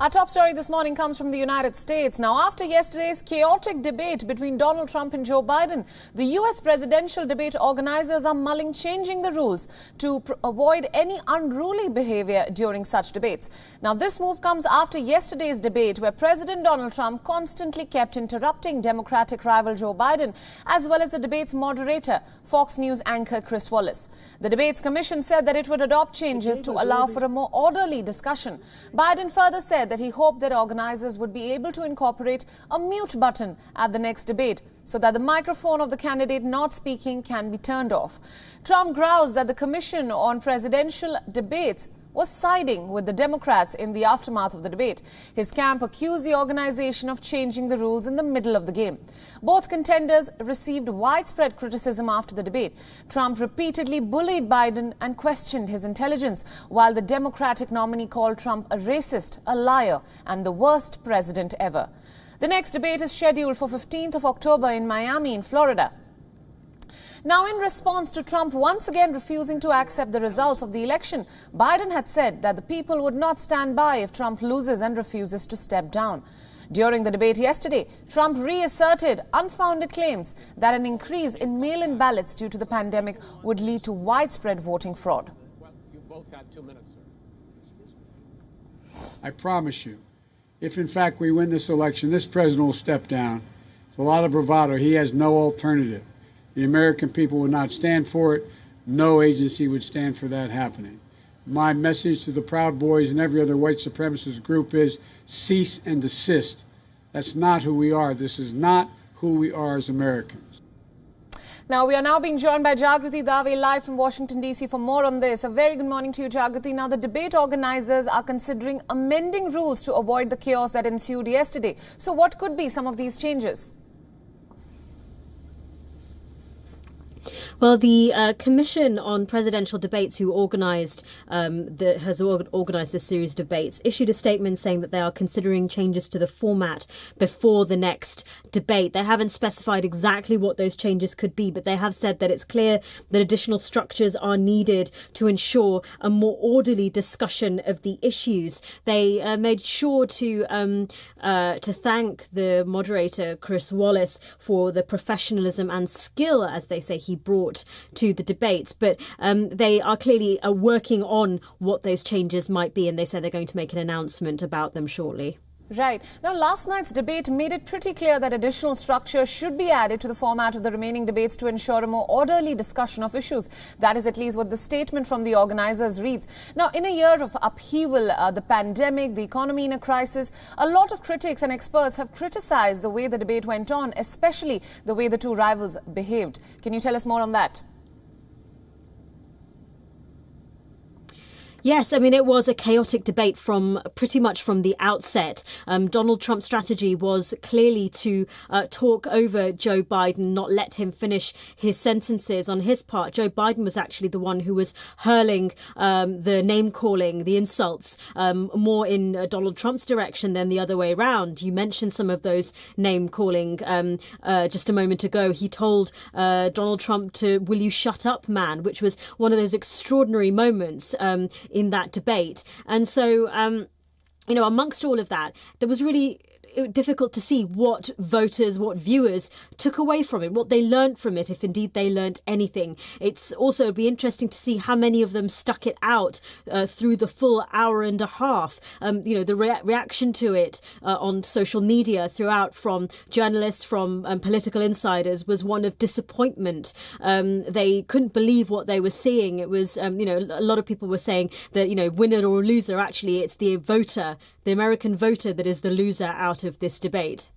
Our top story this morning comes from the United States. Now, after yesterday's chaotic debate between Donald Trump and Joe Biden, the U.S. presidential debate organizers are mulling changing the rules to avoid any unruly behavior during such debates. Now, this move comes after yesterday's debate where President Donald Trump constantly kept interrupting Democratic rival Joe Biden, as well as the debate's moderator, Fox News anchor Chris Wallace. The Debates Commission said that it would adopt changes to allow for a more orderly discussion. Biden further said that he hoped that organizers would be able to incorporate a mute button at the next debate so that the microphone of the candidate not speaking can be turned off. Trump groused that the Commission on Presidential Debates was siding with the Democrats in the aftermath of the debate. His camp accused the organization of changing the rules in the middle of the game. Both contenders received widespread criticism after the debate. Trump repeatedly bullied Biden and questioned his intelligence, while the Democratic nominee called Trump a racist, a liar, and the worst president ever. The next debate is scheduled for 15th of October in Miami, in Florida. Now, in response to Trump once again refusing to accept the results of the election, Biden had said that the people would not stand by if Trump loses and refuses to step down. During the debate yesterday, Trump reasserted unfounded claims that an increase in mail-in ballots due to the pandemic would lead to widespread voting fraud. Well, you both had 2 minutes, sir. I promise you, if in fact we win this election, this president will step down. It's a lot of bravado. He has no alternative. The American people would not stand for it. No agency would stand for that happening. My message to the Proud Boys and every other white supremacist group is cease and desist. That's not who we are. This is not who we are as Americans. Now, we are now being joined by Jagriti Dave live from Washington, D.C. for more on this. A very good morning to you, Jagriti. Now, the debate organizers are considering amending rules to avoid the chaos that ensued yesterday. So what could be some of these changes? Well, the Commission on Presidential Debates, who organised has organised this series of debates, issued a statement saying that they are considering changes to the format before the next debate. They haven't specified exactly what those changes could be, but they have said that it's clear that additional structures are needed to ensure a more orderly discussion of the issues. They made sure to thank the moderator, Chris Wallace, for the professionalism and skill, as they say, he brought to the debates, but they are clearly working on what those changes might be, and they say they're going to make an announcement about them shortly. Right. Now, last night's debate made it pretty clear that additional structure should be added to the format of the remaining debates to ensure a more orderly discussion of issues. That is at least what the statement from the organizers reads. Now, in a year of upheaval, the pandemic, the economy in a crisis, a lot of critics and experts have criticized the way the debate went on, especially the way the two rivals behaved. Can you tell us more on that? Yes, I mean, it was a chaotic debate from pretty much from the outset. Donald Trump's strategy was clearly to talk over Joe Biden, not let him finish his sentences. On his part, Joe Biden was actually the one who was hurling the name-calling, the insults, more in Donald Trump's direction than the other way around. You mentioned some of those name-calling just a moment ago. He told Donald Trump to, "Will you shut up, man?" which was one of those extraordinary moments in that debate. And so, amongst all of that, there was really difficult to see what voters, what viewers took away from it, what they learnt from it, if indeed they learnt anything. It's also it'd be interesting to see how many of them stuck it out through the full hour and a half. The reaction to it on social media throughout from journalists, from political insiders, was one of disappointment. They couldn't believe what they were seeing. It was, a lot of people were saying that, winner or loser, actually it's the voter, the American voter, that is the loser out of this debate.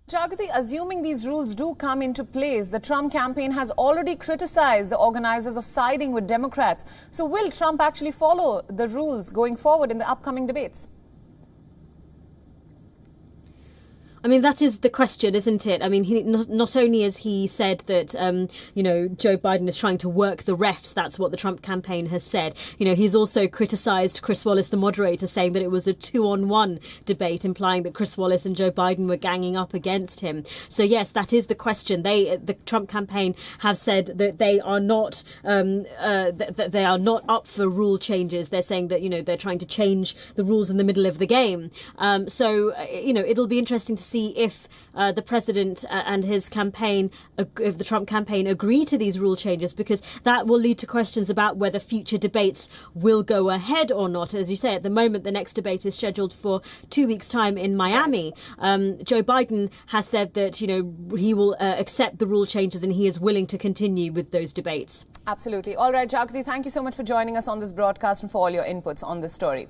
Jagriti, assuming these rules do come into place, the Trump campaign has already criticized the organizers of siding with Democrats. So will Trump actually follow the rules going forward in the upcoming debates? I mean, that is the question, isn't it? I mean, not only has he said that, Joe Biden is trying to work the refs, that's what the Trump campaign has said. He's also criticised Chris Wallace, the moderator, saying that it was a 2-on-1 debate, implying that Chris Wallace and Joe Biden were ganging up against him. So, yes, that is the question. The Trump campaign have said that they are not up for rule changes. They're saying that, they're trying to change the rules in the middle of the game. It'll be interesting to see if the president and his campaign, if the Trump campaign, agree to these rule changes, because that will lead to questions about whether future debates will go ahead or not. As you say, at the moment, the next debate is scheduled for 2 weeks' time in Miami. Joe Biden has said that, he will accept the rule changes and he is willing to continue with those debates. Absolutely. All right, Jagrati, thank you so much for joining us on this broadcast and for all your inputs on this story.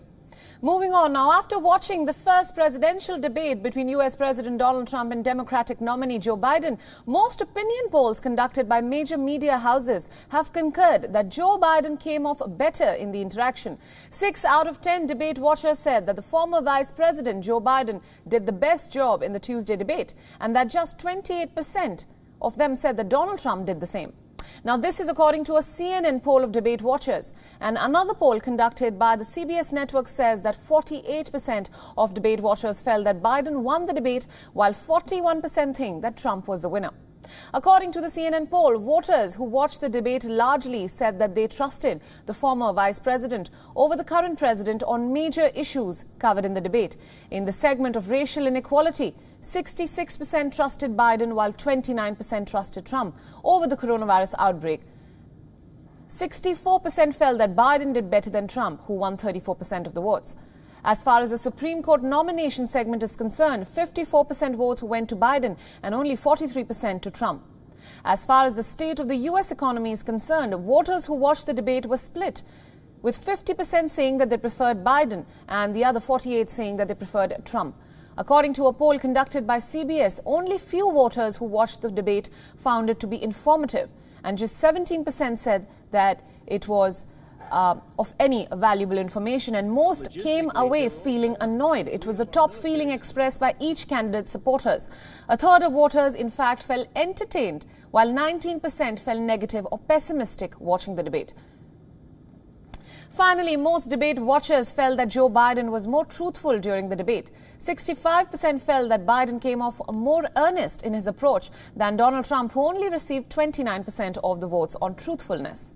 Moving on now, after watching the first presidential debate between US President Donald Trump and Democratic nominee Joe Biden, most opinion polls conducted by major media houses have concurred that Joe Biden came off better in the interaction. 6 out of 10 debate watchers said that the former Vice President Joe Biden did the best job in the Tuesday debate, and that just 28% of them said that Donald Trump did the same. Now, this is according to a CNN poll of debate watchers. And another poll conducted by the CBS network says that 48% of debate watchers felt that Biden won the debate, while 41% think that Trump was the winner. According to the CNN poll, voters who watched the debate largely said that they trusted the former vice president over the current president on major issues covered in the debate. In the segment of racial inequality, 66% trusted Biden while 29% trusted Trump over the coronavirus outbreak. 64% felt that Biden did better than Trump, who won 34% of the votes. As far as the Supreme Court nomination segment is concerned, 54% votes went to Biden and only 43% to Trump. As far as the state of the U.S. economy is concerned, voters who watched the debate were split, with 50% saying that they preferred Biden and the other 48% saying that they preferred Trump. According to a poll conducted by CBS, only few voters who watched the debate found it to be informative, and just 17% said that it was of any valuable information, and most came away feeling annoyed. It was a top feeling expressed by each candidate's supporters. A third of voters, in fact, felt entertained, while 19% felt negative or pessimistic watching the debate. Finally, most debate watchers felt that Joe Biden was more truthful during the debate. 65% felt that Biden came off more earnest in his approach than Donald Trump, who only received 29% of the votes on truthfulness.